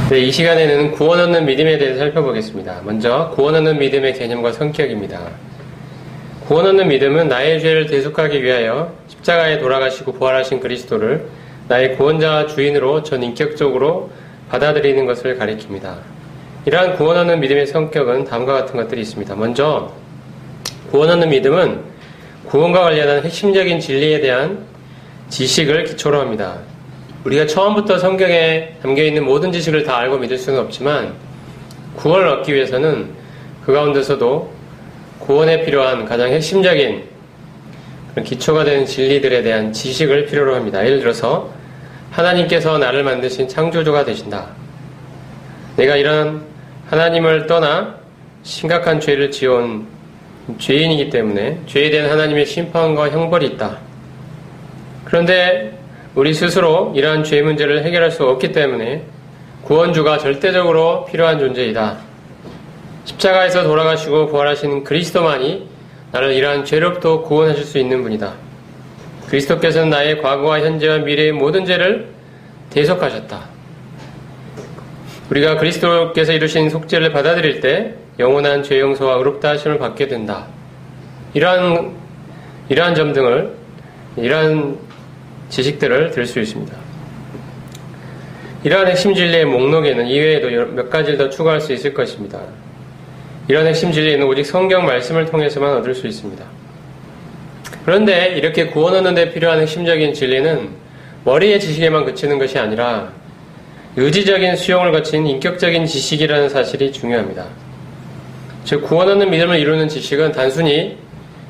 네, 이 시간에는 구원 얻는 믿음에 대해서 살펴보겠습니다. 먼저 구원 얻는 믿음의 개념과 성격입니다. 구원 얻는 믿음은 나의 죄를 대속하기 위하여 십자가에 돌아가시고 부활하신 그리스도를 나의 구원자와 주인으로 전인격적으로 받아들이는 것을 가리킵니다. 이러한 구원 얻는 믿음의 성격은 다음과 같은 것들이 있습니다. 먼저 구원 얻는 믿음은 구원과 관련한 핵심적인 진리에 대한 지식을 기초로 합니다. 우리가 처음부터 성경에 담겨있는 모든 지식을 다 알고 믿을 수는 없지만 구원을 얻기 위해서는 그 가운데서도 구원에 필요한 가장 핵심적인 그런 기초가 되는 진리들에 대한 지식을 필요로 합니다. 예를 들어서 하나님께서 나를 만드신 창조주가 되신다. 내가 이런 하나님을 떠나 심각한 죄를 지어온 죄인이기 때문에 죄에 대한 하나님의 심판과 형벌이 있다. 그런데 우리 스스로 이러한 죄 문제를 해결할 수 없기 때문에 구원주가 절대적으로 필요한 존재이다. 십자가에서 돌아가시고 부활하신 그리스도만이 나를 이러한 죄로부터 구원하실 수 있는 분이다. 그리스도께서는 나의 과거와 현재와 미래의 모든 죄를 대속하셨다. 우리가 그리스도께서 이루신 속죄를 받아들일 때 영원한 죄 용서와 의롭다 하심을 받게 된다. 이러한 점 등을 이러한 지식들을 들 수 있습니다. 이러한 핵심 진리의 목록에는 이외에도 몇 가지를 더 추가할 수 있을 것입니다. 이러한 핵심 진리는 오직 성경 말씀을 통해서만 얻을 수 있습니다. 그런데 이렇게 구원 얻는 데 필요한 핵심적인 진리는 머리의 지식에만 그치는 것이 아니라 의지적인 수용을 거친 인격적인 지식이라는 사실이 중요합니다. 즉 구원 얻는 믿음을 이루는 지식은 단순히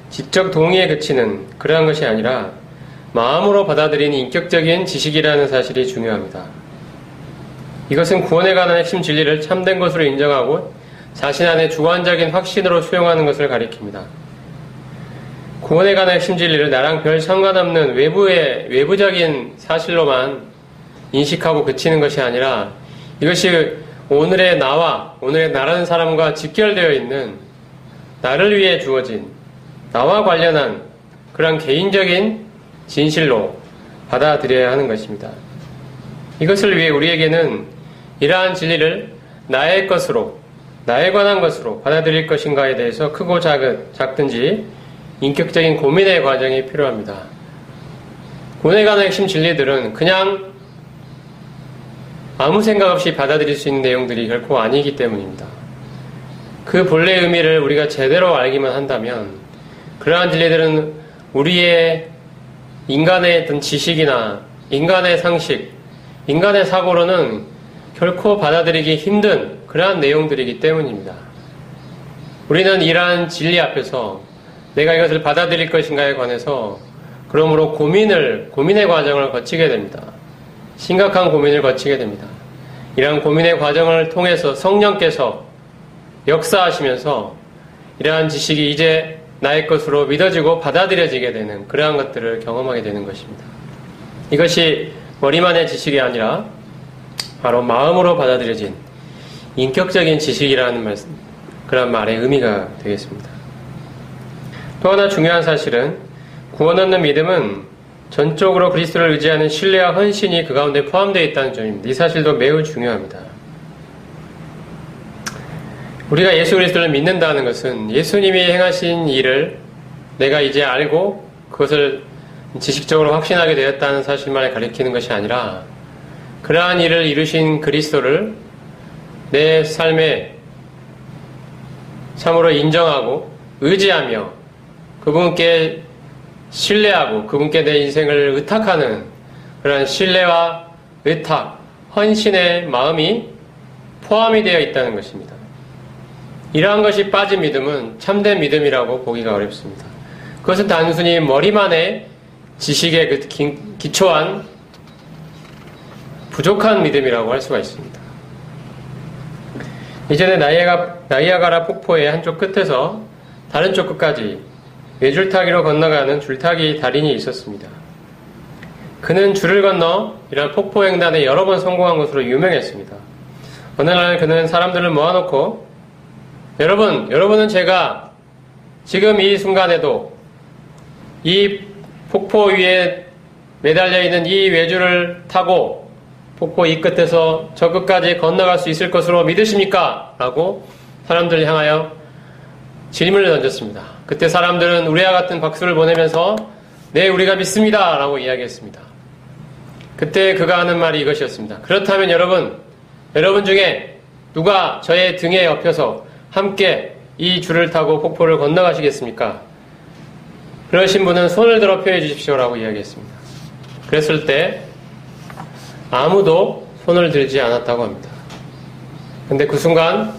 지적 동의에 그치는 그러한 것이 아니라 마음으로 받아들이는 인격적인 지식이라는 사실이 중요합니다. 이것은 구원에 관한 핵심 진리를 참된 것으로 인정하고 자신 안에 주관적인 확신으로 수용하는 것을 가리킵니다. 구원에 관한 핵심 진리를 나랑 별 상관없는 외부적인 사실로만 인식하고 그치는 것이 아니라 이것이 오늘의 나와 오늘의 나라는 사람과 직결되어 있는 나를 위해 주어진 나와 관련한 그런 개인적인 진실로 받아들여야 하는 것입니다. 이것을 위해 우리에게는 이러한 진리를 나의 것으로, 나에 관한 것으로 받아들일 것인가에 대해서 크고 작든지 인격적인 고민의 과정이 필요합니다. 구원에 관한 핵심 진리들은 그냥 아무 생각 없이 받아들일 수 있는 내용들이 결코 아니기 때문입니다. 그 본래의 의미를 우리가 제대로 알기만 한다면 그러한 진리들은 우리의 인간의 어떤 지식이나 인간의 상식, 인간의 사고로는 결코 받아들이기 힘든 그러한 내용들이기 때문입니다. 우리는 이러한 진리 앞에서 내가 이것을 받아들일 것인가에 관해서 그러므로 고민의 과정을 거치게 됩니다. 심각한 고민을 거치게 됩니다. 이러한 고민의 과정을 통해서 성령께서 역사하시면서 이러한 지식이 이제 나의 것으로 믿어지고 받아들여지게 되는 그러한 것들을 경험하게 되는 것입니다. 이것이 머리만의 지식이 아니라 바로 마음으로 받아들여진 인격적인 지식이라는 그런 말의 의미가 되겠습니다. 또 하나 중요한 사실은 구원 얻는 믿음은 전적으로 그리스도를 의지하는 신뢰와 헌신이 그 가운데 포함되어 있다는 점입니다. 이 사실도 매우 중요합니다. 우리가 예수 그리스도를 믿는다는 것은 예수님이 행하신 일을 내가 이제 알고 그것을 지식적으로 확신하게 되었다는 사실만을 가리키는 것이 아니라 그러한 일을 이루신 그리스도를 내 삶에 참으로 인정하고 의지하며 그분께 신뢰하고 그분께 내 인생을 의탁하는 그러한 신뢰와 의탁, 헌신의 마음이 포함이 되어 있다는 것입니다. 이러한 것이 빠진 믿음은 참된 믿음이라고 보기가 어렵습니다. 그것은 단순히 머리만의 지식에 기초한 부족한 믿음이라고 할 수가 있습니다. 이전에 나이아가라 폭포의 한쪽 끝에서 다른 쪽 끝까지 외줄타기로 건너가는 줄타기 달인이 있었습니다. 그는 줄을 건너 이러한 폭포 횡단에 여러 번 성공한 것으로 유명했습니다. 어느 날 그는 사람들을 모아놓고 여러분은 제가 지금 이 순간에도 이 폭포 위에 매달려 있는 이 외줄을 타고 폭포 이 끝에서 저 끝까지 건너갈 수 있을 것으로 믿으십니까? 라고 사람들을 향하여 질문을 던졌습니다. 그때 사람들은 우리와 같은 박수를 보내면서 네, 우리가 믿습니다. 라고 이야기했습니다. 그때 그가 하는 말이 이것이었습니다. 그렇다면 여러분 중에 누가 저의 등에 엎여서 함께 이 줄을 타고 폭포를 건너가시겠습니까? 그러신 분은 손을 들어 표해 주십시오라고 이야기했습니다. 그랬을 때 아무도 손을 들지 않았다고 합니다. 근데 그 순간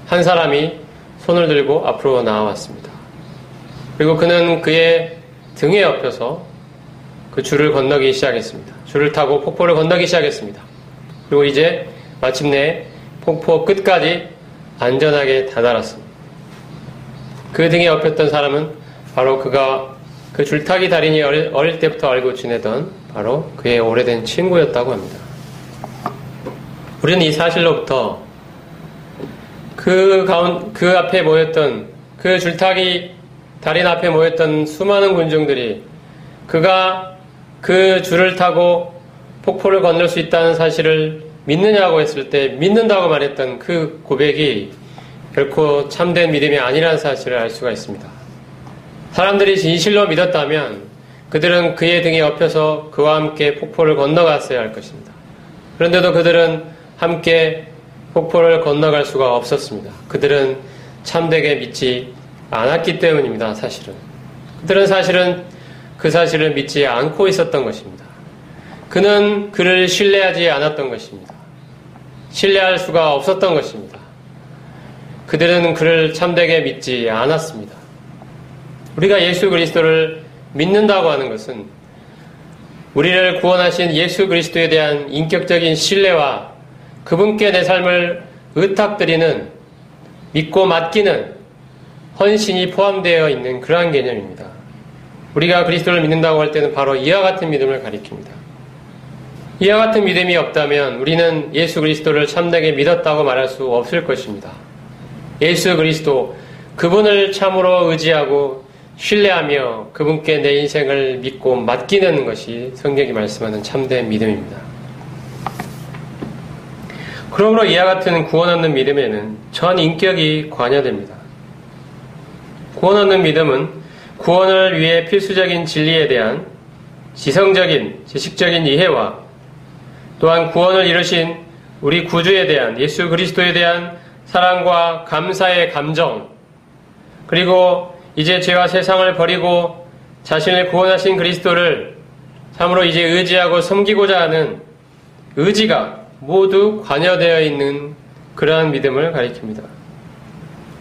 한 사람이 손을 들고 앞으로 나와왔습니다. 그리고 그는 그의 등에 엎여서 그 줄을 건너기 시작했습니다. 줄을 타고 폭포를 건너기 시작했습니다. 그리고 이제 마침내 폭포 끝까지 안전하게 다다랐습니다. 그 등에 엎였던 사람은 바로 그가 그 줄타기 달인이 어릴 때부터 알고 지내던 바로 그의 오래된 친구였다고 합니다. 우리는 이 사실로부터 그 앞에 모였던 그 줄타기 달인 앞에 모였던 수많은 군중들이 그가 그 줄을 타고 폭포를 건널 수 있다는 사실을 믿느냐고 했을 때 믿는다고 말했던 그 고백이 결코 참된 믿음이 아니라는 사실을 알 수가 있습니다. 사람들이 진실로 믿었다면 그들은 그의 등에 엎여서 그와 함께 폭포를 건너갔어야 할 것입니다. 그런데도 그들은 함께 폭포를 건너갈 수가 없었습니다. 그들은 참되게 믿지 않았기 때문입니다. 사실은. 그들은 그 사실을 믿지 않고 있었던 것입니다. 그는 그를 신뢰하지 않았던 것입니다. 신뢰할 수가 없었던 것입니다. 그들은 그를 참되게 믿지 않았습니다. 우리가 예수 그리스도를 믿는다고 하는 것은 우리를 구원하신 예수 그리스도에 대한 인격적인 신뢰와 그분께 내 삶을 의탁드리는 믿고 맡기는 헌신이 포함되어 있는 그러한 개념입니다. 우리가 그리스도를 믿는다고 할 때는 바로 이와 같은 믿음을 가리킵니다. 이와 같은 믿음이 없다면 우리는 예수 그리스도를 참되게 믿었다고 말할 수 없을 것입니다. 예수 그리스도, 그분을 참으로 의지하고 신뢰하며 그분께 내 인생을 믿고 맡기는 것이 성경이 말씀하는 참된 믿음입니다. 그러므로 이와 같은 구원 얻는 믿음에는 전 인격이 관여됩니다. 구원 얻는 믿음은 구원을 위해 필수적인 진리에 대한 지성적인, 지식적인 이해와 또한 구원을 이루신 우리 구주에 대한 예수 그리스도에 대한 사랑과 감사의 감정, 그리고 이제 죄와 세상을 버리고 자신을 구원하신 그리스도를 참으로 이제 의지하고 섬기고자 하는 의지가 모두 관여되어 있는 그러한 믿음을 가리킵니다.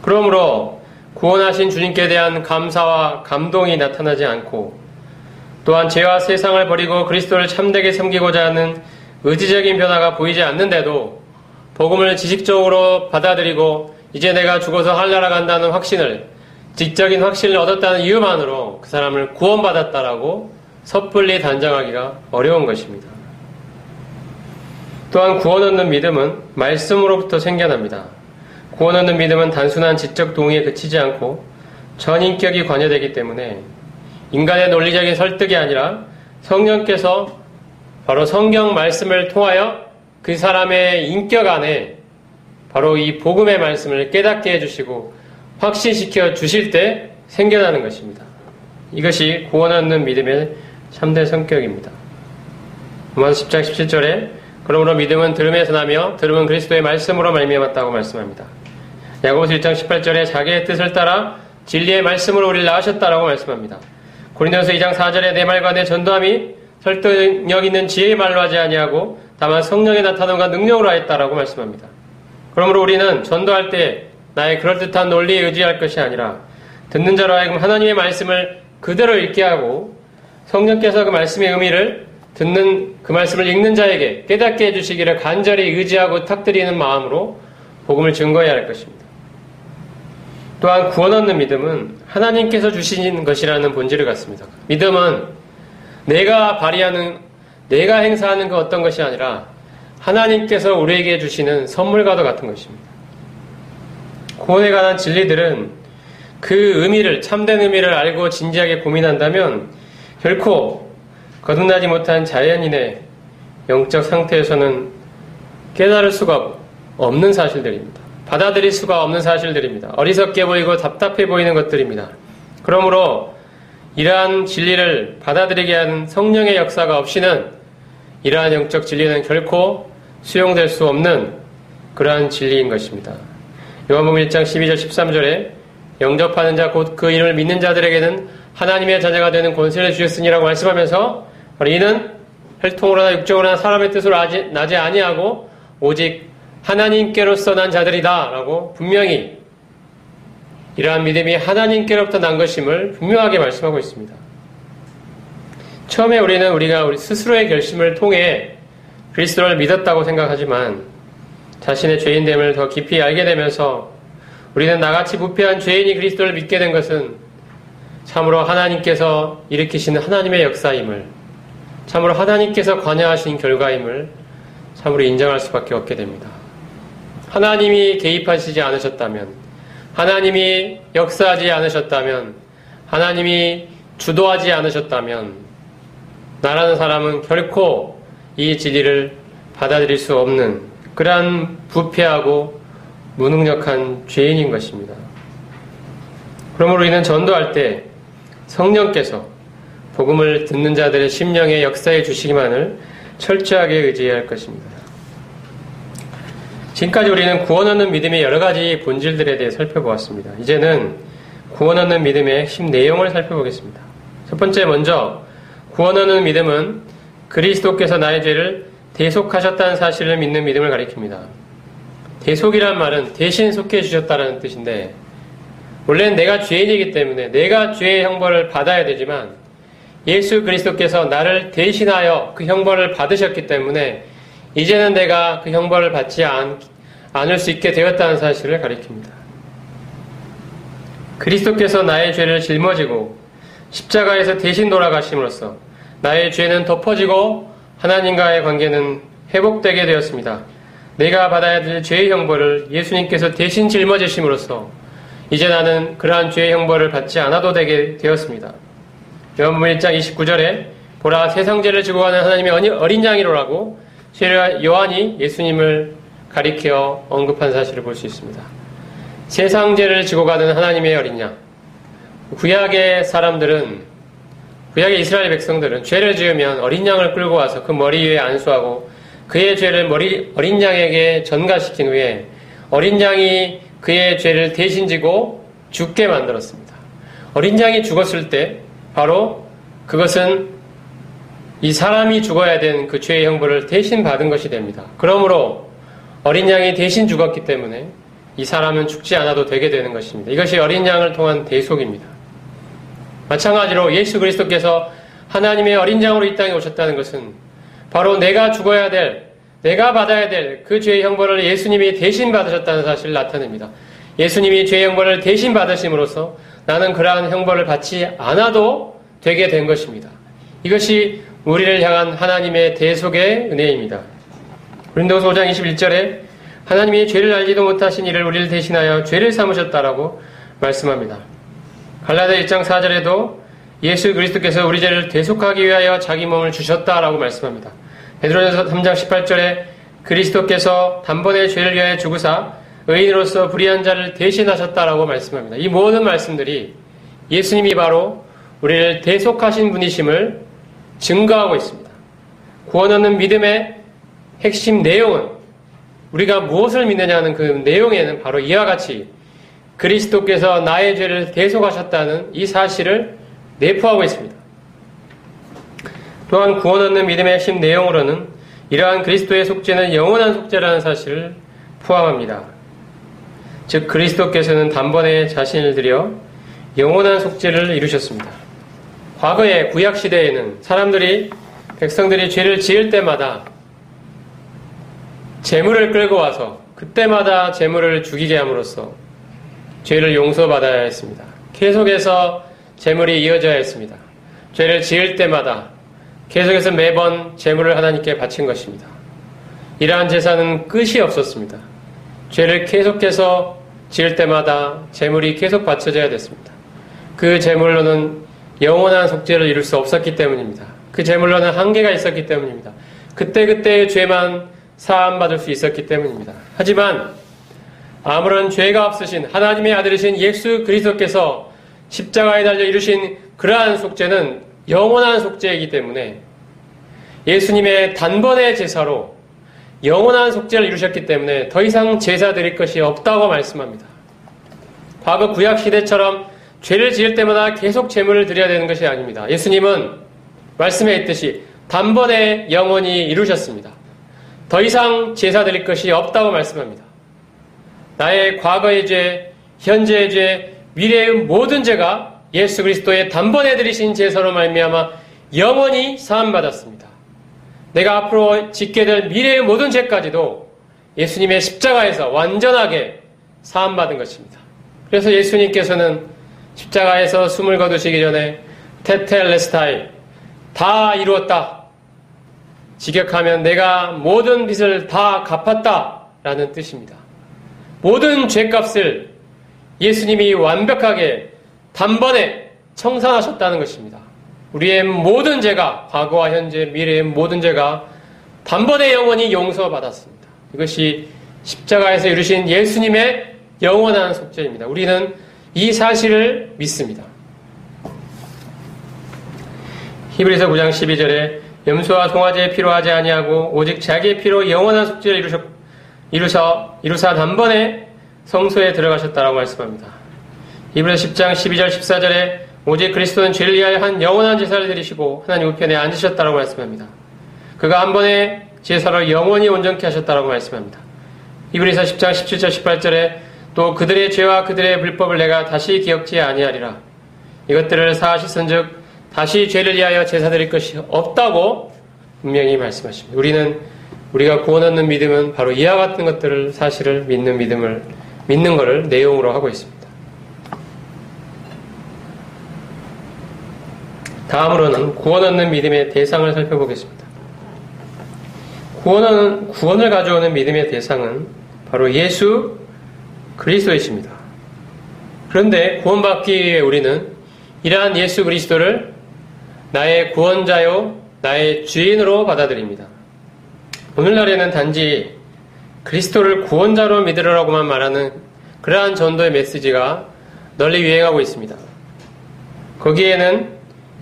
그러므로 구원하신 주님께 대한 감사와 감동이 나타나지 않고 또한 죄와 세상을 버리고 그리스도를 참되게 섬기고자 하는 의지적인 변화가 보이지 않는데도 복음을 지식적으로 받아들이고 이제 내가 죽어서 하늘나라 간다는 확신을, 지적인 확신을 얻었다는 이유만으로 그 사람을 구원받았다라고 섣불리 단정하기가 어려운 것입니다. 또한 구원 얻는 믿음은 말씀으로부터 생겨납니다. 구원 얻는 믿음은 단순한 지적 동의에 그치지 않고 전인격이 관여되기 때문에 인간의 논리적인 설득이 아니라 성령께서 바로 성경 말씀을 통하여 그 사람의 인격 안에 바로 이 복음의 말씀을 깨닫게 해주시고 확신시켜 주실 때 생겨나는 것입니다. 이것이 구원 얻는 믿음의 참된 성격입니다. 로마서 10장 17절에 그러므로 믿음은 들음에서 나며 들음은 그리스도의 말씀으로 말미암았다고 말씀합니다. 야고보서 1장 18절에 자기의 뜻을 따라 진리의 말씀으로 우리를 낳으셨다라고 말씀합니다. 고린도서 2장 4절에 내 말과 내 전도함이 설득력 있는 지혜의 말로 하지 아니하고 다만 성령의 나타남과 능력으로 하였다라고 말씀합니다. 그러므로 우리는 전도할 때 나의 그럴듯한 논리에 의지할 것이 아니라 듣는 자로 하여금 하나님의 말씀을 그대로 읽게 하고 성령께서 그 말씀의 의미를 듣는 그 말씀을 읽는 자에게 깨닫게 해주시기를 간절히 의지하고 탁드리는 마음으로 복음을 증거해야 할 것입니다. 또한 구원 얻는 믿음은 하나님께서 주신 것이라는 본질을 갖습니다. 믿음은 내가 행사하는 그 어떤 것이 아니라 하나님께서 우리에게 주시는 선물과도 같은 것입니다. 구원에 관한 진리들은 그 의미를, 참된 의미를 알고 진지하게 고민한다면 결코 거듭나지 못한 자연인의 영적 상태에서는 깨달을 수가 없는 사실들입니다. 받아들일 수가 없는 사실들입니다. 어리석게 보이고 답답해 보이는 것들입니다. 그러므로 이러한 진리를 받아들이게 하는 성령의 역사가 없이는 이러한 영적 진리는 결코 수용될 수 없는 그러한 진리인 것입니다. 요한복음 1장 12절 13절에 영접하는 자 곧 그 이름을 믿는 자들에게는 하나님의 자녀가 되는 권세를 주셨으니라고 말씀하면서 이는 혈통으로나 육정으로나 사람의 뜻으로 나지 아니하고 오직 하나님께로서 난 자들이다 라고 분명히 이러한 믿음이 하나님께로부터 난 것임을 분명하게 말씀하고 있습니다. 처음에 우리가 우리 스스로의 결심을 통해 그리스도를 믿었다고 생각하지만 자신의 죄인됨을 더 깊이 알게 되면서 우리는 나같이 부패한 죄인이 그리스도를 믿게 된 것은 참으로 하나님께서 일으키시는 하나님의 역사임을, 참으로 하나님께서 관여하신 결과임을 참으로 인정할 수밖에 없게 됩니다. 하나님이 개입하시지 않으셨다면, 하나님이 역사하지 않으셨다면, 하나님이 주도하지 않으셨다면 나라는 사람은 결코 이 진리를 받아들일 수 없는 그러한 부패하고 무능력한 죄인인 것입니다. 그러므로 우리는 전도할 때 성령께서 복음을 듣는 자들의 심령에 역사해 주시기만을 철저하게 의지해야 할 것입니다. 지금까지 우리는 구원 얻는 믿음의 여러 가지 본질들에 대해 살펴보았습니다. 이제는 구원 얻는 믿음의 핵심 내용을 살펴보겠습니다. 첫 번째 먼저 구원 얻는 믿음은 그리스도께서 나의 죄를 대속하셨다는 사실을 믿는 믿음을 가리킵니다. 대속이란 말은 대신 속해 주셨다는 뜻인데 원래는 내가 죄인이기 때문에 내가 죄의 형벌을 받아야 되지만 예수 그리스도께서 나를 대신하여 그 형벌을 받으셨기 때문에 이제는 내가 그 형벌을 받지 않을 수 있게 되었다는 사실을 가리킵니다. 그리스도께서 나의 죄를 짊어지고 십자가에서 대신 돌아가심으로써 나의 죄는 덮어지고 하나님과의 관계는 회복되게 되었습니다. 내가 받아야 될 죄의 형벌을 예수님께서 대신 짊어지심으로써 이제 나는 그러한 죄의 형벌을 받지 않아도 되게 되었습니다. 요한복음 1장 29절에 보라 세상죄를 지고 가는 하나님의 어린 양이로라고 요한이 예수님을 가리켜 언급한 사실을 볼 수 있습니다. 세상죄를 지고 가는 하나님의 어린 양. 구약의 이스라엘 백성들은 죄를 지으면 어린 양을 끌고 와서 그 머리 위에 안수하고 그의 죄를 어린 양에게 전가시킨 후에 어린 양이 그의 죄를 대신 지고 죽게 만들었습니다. 어린 양이 죽었을 때 바로 그것은 이 사람이 죽어야 되는 그 죄의 형벌을 대신 받은 것이 됩니다. 그러므로 어린 양이 대신 죽었기 때문에 이 사람은 죽지 않아도 되게 되는 것입니다. 이것이 어린 양을 통한 대속입니다. 마찬가지로 예수 그리스도께서 하나님의 어린 양으로 이 땅에 오셨다는 것은 바로 내가 죽어야 될, 내가 받아야 될 그 죄의 형벌을 예수님이 대신 받으셨다는 사실을 나타냅니다. 예수님이 죄의 형벌을 대신 받으심으로써 나는 그러한 형벌을 받지 않아도 되게 된 것입니다. 이것이 우리를 향한 하나님의 대속의 은혜입니다. 고린도후서 5장 21절에 하나님이 죄를 알지도 못하신 이를 우리를 대신하여 죄를 삼으셨다라고 말씀합니다. 갈라디아 1장 4절에도 예수 그리스도께서 우리 죄를 대속하기 위하여 자기 몸을 주셨다라고 말씀합니다. 베드로전서 3장 18절에 그리스도께서 단번에 죄를 위하여 죽으사 의인으로서 불의한 자를 대신하셨다라고 말씀합니다. 이 모든 말씀들이 예수님이 바로 우리를 대속하신 분이심을 증거하고 있습니다. 구원 얻는 믿음의 핵심 내용은 우리가 무엇을 믿느냐는 그 내용에는 바로 이와 같이 그리스도께서 나의 죄를 대속하셨다는 이 사실을 내포하고 있습니다. 또한 구원 얻는 믿음의 핵심 내용으로는 이러한 그리스도의 속죄는 영원한 속죄라는 사실을 포함합니다. 즉 그리스도께서는 단번에 자신을 들여 영원한 속죄를 이루셨습니다. 과거의 구약시대에는 백성들이 죄를 지을 때마다 제물을 끌고 와서 그때마다 제물을 죽이게 함으로써 죄를 용서받아야 했습니다. 계속해서 제물이 이어져야 했습니다. 죄를 지을 때마다 계속해서 매번 제물을 하나님께 바친 것입니다. 이러한 제사는 끝이 없었습니다. 죄를 계속해서 지을 때마다 제물이 계속 바쳐져야 됐습니다. 그 제물로는 영원한 속죄를 이룰 수 없었기 때문입니다. 그 제물로는 한계가 있었기 때문입니다. 그때그때의 죄만 사함받을 수 있었기 때문입니다. 하지만 아무런 죄가 없으신 하나님의 아들이신 예수 그리스도께서 십자가에 달려 이루신 그러한 속죄는 영원한 속죄이기 때문에 예수님의 단번의 제사로 영원한 속죄를 이루셨기 때문에 더 이상 제사 드릴 것이 없다고 말씀합니다. 과거 구약 시대처럼 죄를 지을 때마다 계속 제물을 드려야 되는 것이 아닙니다. 예수님은 말씀에 있듯이 단번에 영원히 이루셨습니다. 더 이상 제사 드릴 것이 없다고 말씀합니다. 나의 과거의 죄, 현재의 죄, 미래의 모든 죄가 예수 그리스도의 단번에 드리신 제사로 말미암아 영원히 사함받았습니다. 내가 앞으로 짓게 될 미래의 모든 죄까지도 예수님의 십자가에서 완전하게 사함받은 것입니다. 그래서 예수님께서는 십자가에서 숨을 거두시기 전에 테텔레스타이, 다 이루었다. 직역하면 내가 모든 빚을 다 갚았다 라는 뜻입니다. 모든 죄값을 예수님이 완벽하게 단번에 청산하셨다는 것입니다. 우리의 모든 죄가, 과거와 현재, 미래의 모든 죄가 단번에 영원히 용서받았습니다. 이것이 십자가에서 이루신 예수님의 영원한 속죄입니다. 우리는 이 사실을 믿습니다. 히브리서 9장 12절에 염소와 송아지의 피로 하지 아니하고 오직 자기의 피로 영원한 속죄를 이루사 단번에 성소에 들어가셨다라고 말씀합니다. 히브리서 10장 12절 14절에 오직 그리스도는 죄를 위하여 한 영원한 제사를 드리시고 하나님 우편에 앉으셨다라고 말씀합니다. 그가 한 번의 제사로 영원히 온전케 하셨다라고 말씀합니다. 히브리서 10장 17절 18절에 또 그들의 죄와 그들의 불법을 내가 다시 기억지 아니하리라. 이것들을 사하셨은즉 다시 죄를 위하여 제사 드릴 것이 없다고 분명히 말씀하십니다. 우리가 구원 얻는 믿음은 바로 이와 같은 것들을 사실을 믿는 것을 내용으로 하고 있습니다. 다음으로는 구원 얻는 믿음의 대상을 살펴보겠습니다. 구원을 가져오는 믿음의 대상은 바로 예수 그리스도이십니다. 그런데 구원받기 위해 우리는 이러한 예수 그리스도를 나의 구원자요, 나의 주인으로 받아들입니다. 오늘날에는 단지 그리스도를 구원자로 믿으라고만 말하는 그러한 전도의 메시지가 널리 유행하고 있습니다. 거기에는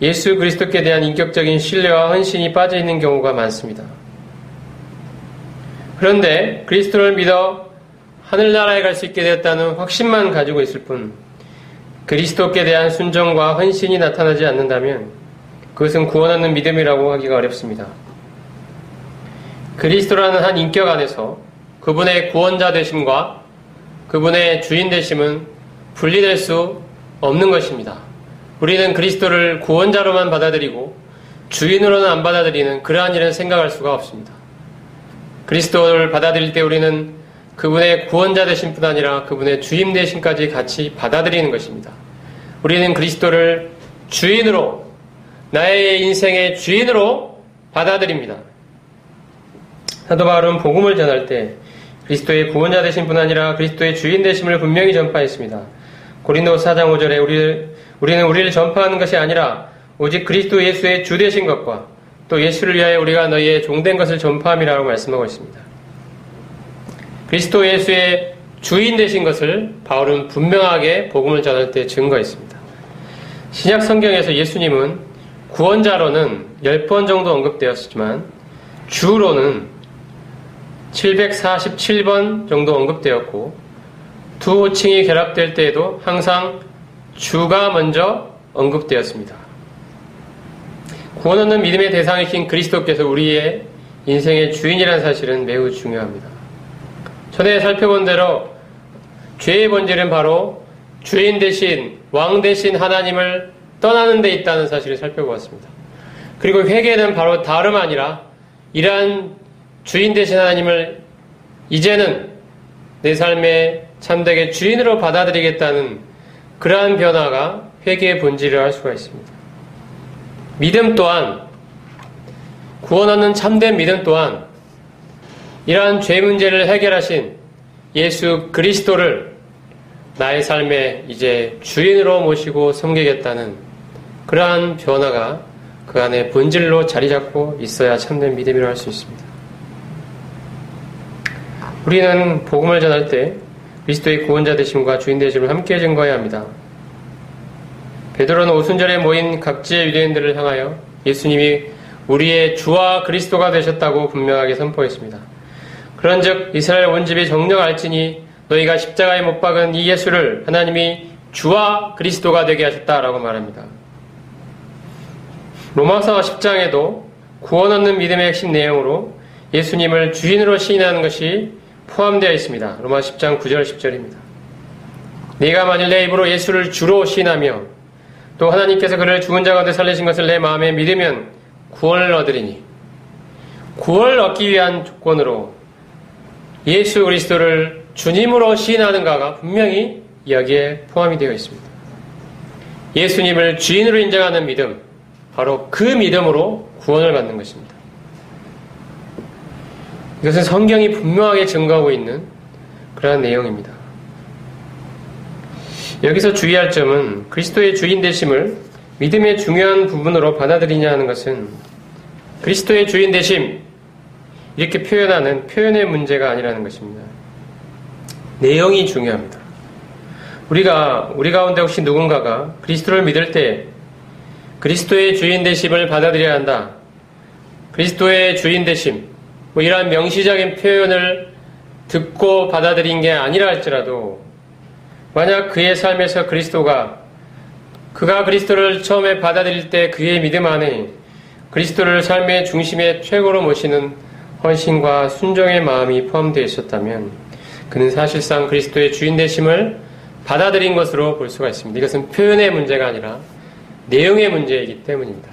예수 그리스도께 대한 인격적인 신뢰와 헌신이 빠져 있는 경우가 많습니다. 그런데 그리스도를 믿어 하늘나라에 갈 수 있게 되었다는 확신만 가지고 있을 뿐 그리스도께 대한 순종과 헌신이 나타나지 않는다면 그것은 구원 얻는 믿음이라고 하기가 어렵습니다. 그리스도라는 한 인격 안에서 그분의 구원자 되심과 그분의 주인 되심은 분리될 수 없는 것입니다. 우리는 그리스도를 구원자로만 받아들이고 주인으로는 안 받아들이는 그러한 일을 생각할 수가 없습니다. 그리스도를 받아들일 때 우리는 그분의 구원자 되신 뿐 아니라 그분의 주임 되심까지 같이 받아들이는 것입니다. 우리는 그리스도를 주인으로, 나의 인생의 주인으로 받아들입니다. 사도 바울은 복음을 전할 때 그리스도의 구원자 되신 뿐 아니라 그리스도의 주인 되심을 분명히 전파했습니다. 고린도서 4장 5절에 우리는 우리를 전파하는 것이 아니라 오직 그리스도 예수의 주 되신 것과 또 예수를 위하여 우리가 너희의 종된 것을 전파함이라고 말씀하고 있습니다. 그리스도 예수의 주인 되신 것을 바울은 분명하게 복음을 전할 때 증거했습니다. 신약 성경에서 예수님은 구원자로는 10번 정도 언급되었지만 주로는 747번 정도 언급되었고 두 호칭이 결합될 때에도 항상 주가 먼저 언급되었습니다. 구원 얻는 믿음의 대상이신 그리스도께서 우리의 인생의 주인이라는 사실은 매우 중요합니다. 전에 살펴본 대로 죄의 본질은 바로 주인 대신 왕 대신 하나님을 떠나는 데 있다는 사실을 살펴보았습니다. 그리고 회개는 바로 다름 아니라 이러한 주인 대신 하나님을 이제는 내 삶의 참되게 주인으로 받아들이겠다는 그러한 변화가 회개의 본질이라 할 수가 있습니다. 믿음 또한, 구원 얻는 참된 믿음 또한 이러한 죄 문제를 해결하신 예수 그리스도를 나의 삶에 이제 주인으로 모시고 섬기겠다는 그러한 변화가, 그 안에 본질로 자리 잡고 있어야 참된 믿음이라고 할 수 있습니다. 우리는 복음을 전할 때 그리스도의 구원자 되심과 주인 되심을 함께 증거해야 합니다. 베드로는 오순절에 모인 각지의 유대인들을 향하여 예수님이 우리의 주와 그리스도가 되셨다고 분명하게 선포했습니다. 그런즉 이스라엘 온 집이 정녕 알지니 너희가 십자가에 못 박은 이 예수를 하나님이 주와 그리스도가 되게 하셨다라고 말합니다. 로마서 10장에도 구원 얻는 믿음의 핵심 내용으로 예수님을 주인으로 시인하는 것이 포함되어 있습니다. 로마 10장 9절 10절입니다. 네가 만일 내 입으로 예수를 주로 시인하며 또 하나님께서 그를 죽은 자 가운데 살리신 것을 내 마음에 믿으면 구원을 얻으리니, 구원을 얻기 위한 조건으로 예수 그리스도를 주님으로 시인하는가가 분명히 여기에 포함이 되어 있습니다. 예수님을 주인으로 인정하는 믿음, 바로 그 믿음으로 구원을 받는 것입니다. 이것은 성경이 분명하게 증거하고 있는 그러한 내용입니다. 여기서 주의할 점은 그리스도의 주인 되심을 믿음의 중요한 부분으로 받아들이냐 하는 것은 그리스도의 주인 되심 이렇게 표현하는 표현의 문제가 아니라는 것입니다. 내용이 중요합니다. 우리 가운데 혹시 누군가가 그리스도를 믿을 때 그리스도의 주인 되심을 받아들여야 한다. 그리스도의 주인 되심, 이러한 명시적인 표현을 듣고 받아들인 게 아니라 할지라도 만약 그의 삶에서 그가 그리스도를 처음에 받아들일 때 그의 믿음 안에 그리스도를 삶의 중심에 최고로 모시는 헌신과 순종의 마음이 포함되어 있었다면 그는 사실상 그리스도의 주인 되심을 받아들인 것으로 볼 수가 있습니다. 이것은 표현의 문제가 아니라 내용의 문제이기 때문입니다.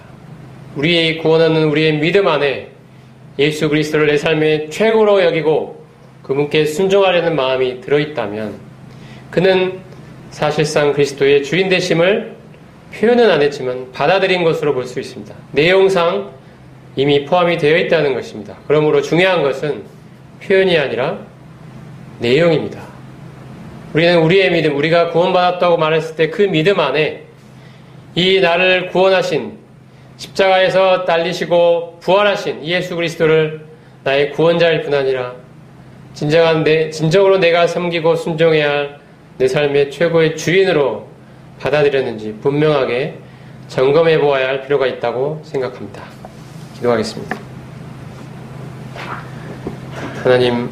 우리의 구원하는 우리의 믿음 안에 예수 그리스도를 내 삶의 최고로 여기고 그분께 순종하려는 마음이 들어있다면 그는 사실상 그리스도의 주인 되심을 표현은 안 했지만 받아들인 것으로 볼 수 있습니다. 내용상 이미 포함이 되어 있다는 것입니다. 그러므로 중요한 것은 표현이 아니라 내용입니다. 우리는 우리의 믿음, 우리가 구원받았다고 말했을 때 그 믿음 안에 이 나를 구원하신 십자가에서 달리시고 부활하신 예수 그리스도를 나의 구원자일 뿐 아니라 진정으로 내가 섬기고 순종해야 할 내 삶의 최고의 주인으로 받아들였는지 분명하게 점검해 보아야 할 필요가 있다고 생각합니다. 기도하겠습니다. 하나님,